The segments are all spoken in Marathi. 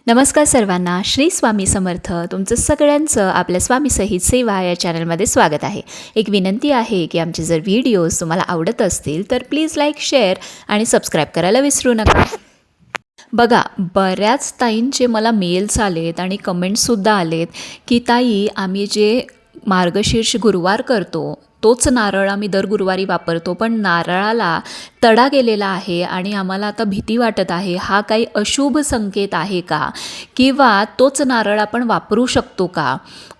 नमस्कार सर्वांना. श्री स्वामी समर्थ. तुमचं सगळ्यांचं आपल्या स्वामीसहित सेवा या चॅनलमध्ये स्वागत आहे. एक विनंती आहे की आमचे जर व्हिडिओज तुम्हाला आवडत असतील तर प्लीज लाईक, शेअर आणि सबस्क्राईब करायला विसरू नका. बघा, बऱ्याच ताईंचे मला मेल्स आलेत आणि कमेंट्ससुद्धा आलेत की ताई, आम्ही जे मार्गशीर्ष गुरुवार करतो तोच नारळ आम्ही दर गुरुवारी वापरतो, पण नारळाला तडा गेलेला आहे आणि आम्हाला आता भीती वाटत आहे. हा काही अशुभ संकेत आहे का, किंवा तोच नारळ आपण वापरू शकतो का?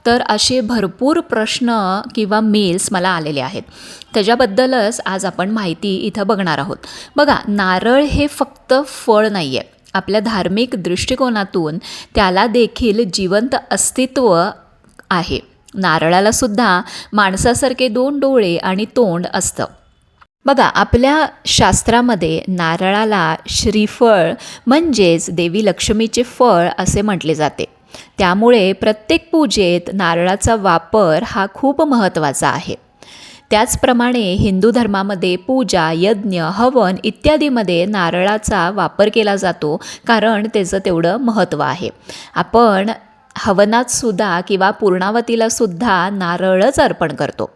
तर असे भरपूर प्रश्न किंवा मेल्स मला आलेले आहेत. त्याच्याबद्दलच आज आपण माहिती इथं बघणार आहोत. बघा, नारळ हे फक्त फळ नाही आहे. आपल्या धार्मिक दृष्टिकोनातून त्याला देखील जिवंत अस्तित्व आहे. नारळाला सुद्धा माणसासारखे 2 डोळे आणि तोंड असतं. बघा, आपल्या शास्त्रामध्ये नारळाला श्रीफळ म्हणजेच देवी लक्ष्मीचे फळ असे म्हटले जाते. त्यामुळे प्रत्येक पूजेत नारळाचा वापर हा खूप महत्त्वाचा आहे. त्याचप्रमाणे हिंदू धर्मामध्ये पूजा, यज्ञ, हवन इत्यादीमध्ये नारळाचा वापर केला जातो, कारण त्याचं तेवढं महत्त्व आहे. आपण हवनात सुद्धा किंवा पूर्णावतीला सुद्धा नारळच अर्पण करतो.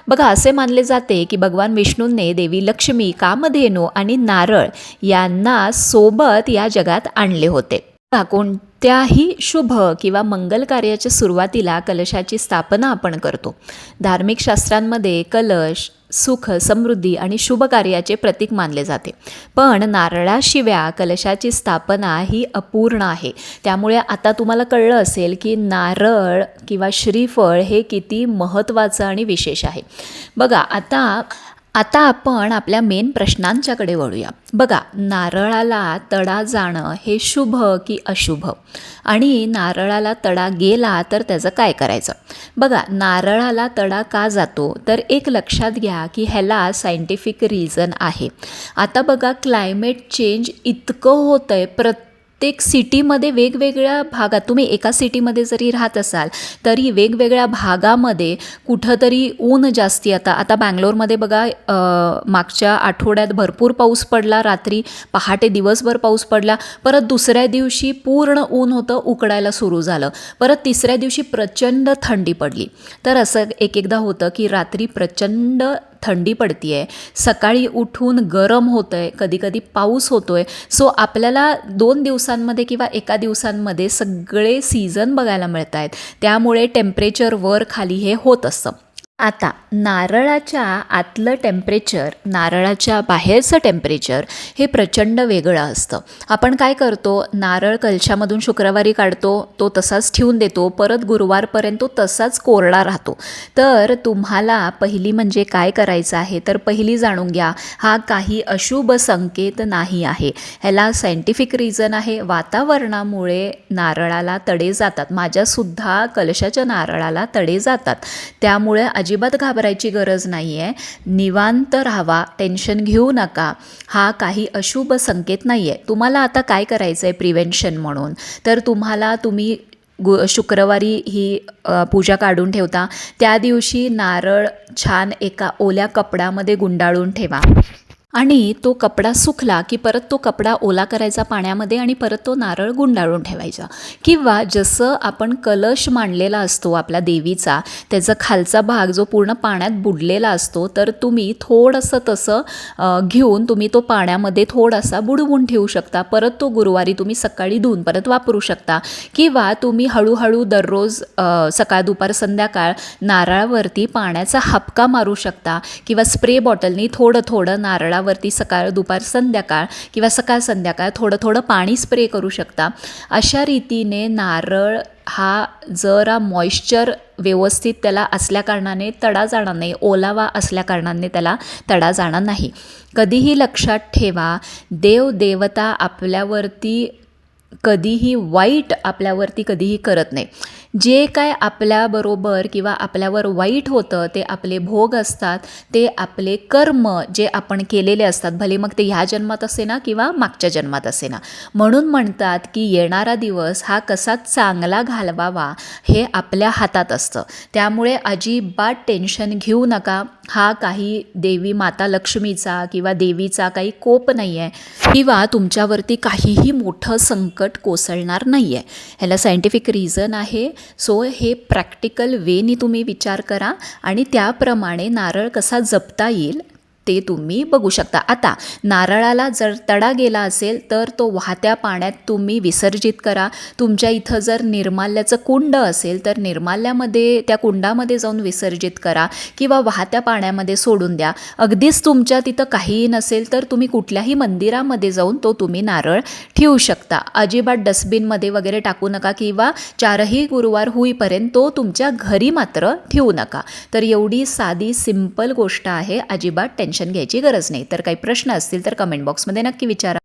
बघा, असे मानले जाते की भगवान विष्णूंनी देवी लक्ष्मी, कामधेनू आणि नारळ यांना सोबत या जगात आणले होते. कोणत्याही शुभ किंवा मंगल कार्याच्या सुरुवातीला कलशाची स्थापना आपण करतो. धार्मिक शास्त्रांमध्ये कलश सुख, समृद्धी आणि शुभ कार्याचे प्रतीक मानले जाते. पण नारळाशिवाय कलशाची स्थापना ही अपूर्ण आहे. त्यामुळे आता तुम्हाला कळलं असेल की नारळ किंवा श्रीफळ हे किती महत्त्वाचं आणि विशेष आहे. बघा, आता आपण आपल्या मेन प्रश्नांच्याकडे वळूया. बघा, नारळाला तडा जाणं हे शुभ की अशुभ, आणि नारळाला तडा गेला तर त्याचं काय करायचं? बघा, नारळाला तडा का जातो तर एक लक्षात घ्या की ह्याला सायंटिफिक रिझन आहे. आता बघा, क्लायमेट चेंज इतकं होतं आहे. प्रत्येक सिटीमध्ये वेगवेगळ्या भागात, तुम्ही एका सिटीमध्ये जरी राहत असाल तरी वेगवेगळ्या भागामध्ये कुठंतरी ऊन जास्ती. आता बँगलोरमध्ये बघा, मागच्या आठवड्यात भरपूर पाऊस पडला. रात्री पहाटे दिवसभर पाऊस पडला. परत दुसऱ्या दिवशी पूर्ण ऊन होतं, उकडायला सुरू झालं. परत तिसऱ्या दिवशी प्रचंड थंडी पडली. तर असं एकदा होतं की रात्री प्रचंड थंडी पडती आहे, सकाळी उठून गरम होतं आहे, कधीकधी पाऊस होतो आहे. सो आपल्याला 2 दिवसांमध्ये किंवा एका दिवसांमध्ये सगळे सीझन बघायला मिळत आहेत. त्यामुळे टेम्परेचर वर खाली हे होत असतं. आता नारळाच्या आतलं टेम्परेचर, नारळाच्या बाहेरचं टेम्परेचर हे प्रचंड वेगळं असतं. आपण काय करतो, नारळ कलशामधून शुक्रवारी काढतो, तो तसाच ठेवून देतो, परत गुरुवारपर्यंत तो तसाच कोरडा राहतो. तर तुम्हाला पहिली म्हणजे काय करायचं आहे, तर पहिली जाणून घ्या, हा काही अशुभ संकेत नाही आहे. ह्याला सायंटिफिक रिझन आहे. वातावरणामुळे नारळाला तडे जातात. माझ्यासुद्धा कलशाच्या नारळाला तडे जातात. त्यामुळे अजिबात घाबरायची गरज नाही आहे. निवांत राहावा, टेन्शन घेऊ नका. हा काही अशुभ संकेत नाही आहे. तुम्हाला आता काय करायचं आहे प्रिव्हेन्शन म्हणून, तर तुम्ही शुक्रवारी ही पूजा काढून ठेवता. त्या दिवशी नारळ छान एका ओल्या कपड्यामध्ये गुंडाळून ठेवा, आणि तो कपडा सुकला की परत तो कपडा ओला करायचा पाण्यामध्ये आणि परत तो नारळ गुंडाळून ठेवायचा. किंवा जसं आपण कलश मांडलेला असतो आपला देवीचा, त्याचा खालचा भाग जो पूर्ण पाण्यात बुडलेला असतो, तर तुम्ही थोडंसं तसं घेऊन तुम्ही तो पाण्यामध्ये थोडासा बुडवून ठेवू शकता. परत तो गुरुवारी तुम्ही सकाळी धुवून परत वापरू शकता. किंवा तुम्ही हळूहळू दररोज सकाळ, दुपार, संध्याकाळ नारळावरती पाण्याचा हापका मारू शकता, किंवा स्प्रे बॉटलनी थोडं थोडं नारळावरती सकाळ, दुपार, संध्याकाळ किंवा सकाळ संध्याकाळ थोडं थोडं पाणी स्प्रे करू शकता. अशा रीतीने नारळ हा जरा मॉइश्चर व्यवस्थित त्याला असल्याकारणाने तडा जाणार नाही, ओलावा असल्याकारणाने त्याला तडा जाणार नाही. कधीही लक्षात ठेवा, देवदेवता आपल्यावरती कधीही वाईट आपल्यावरती कधीही करत नाही. जे काय आपल्याबरोबर किंवा आपल्यावर वाईट होतं ते आपले भोग असतात, ते आपले कर्म जे आपण केलेले असतात, भले मग ते ह्या जन्मात असे ना किंवा मागच्या जन्मात असे ना. म्हणून म्हणतात की येणारा दिवस हा कसा चांगला घालवावा हे आपल्या हातात असतं. त्यामुळे अजिबात टेन्शन घेऊ नका. हा काही देवी माता लक्ष्मीचा किंवा देवीचा काही कोप नाही आहे किंवा तुमच्यावरती काहीही मोठं संकट कोसळणार नाही आहे. ह्याला सायंटिफिक रिझन आहे. सो हे प्रॅक्टिकल वेनी तुम्ही विचार करा आणि त्याप्रमाणे नारळ कसा जपता येईल ते तुम्ही बघू शकता. आता नारळाला जर तडा गेला असेल तर तो वाहत्या पाण्यात तुम्ही विसर्जित करा. तुमच्या इथं जर निर्माल्याचं कुंड असेल तर निर्माल्यामध्ये त्या कुंडामध्ये जाऊन विसर्जित करा किंवा वाहत्या पाण्यामध्ये सोडून द्या. अगदीच तुमच्या तिथं काहीही नसेल तर तुम्ही कुठल्याही मंदिरामध्ये जाऊन तो तुम्ही नारळ ठेवू शकता. अजिबात डस्टबिनमध्ये वगैरे टाकू नका किंवा 4ही गुरुवार होईपर्यंत तो तुमच्या घरी मात्र ठेवू नका. तर एवढी साधी सिंपल गोष्ट आहे. अजिबात टेन्शन घ्यायची गरज नाही. तर काही प्रश्न असतील तर कमेंट बॉक्समध्ये नक्की विचारा.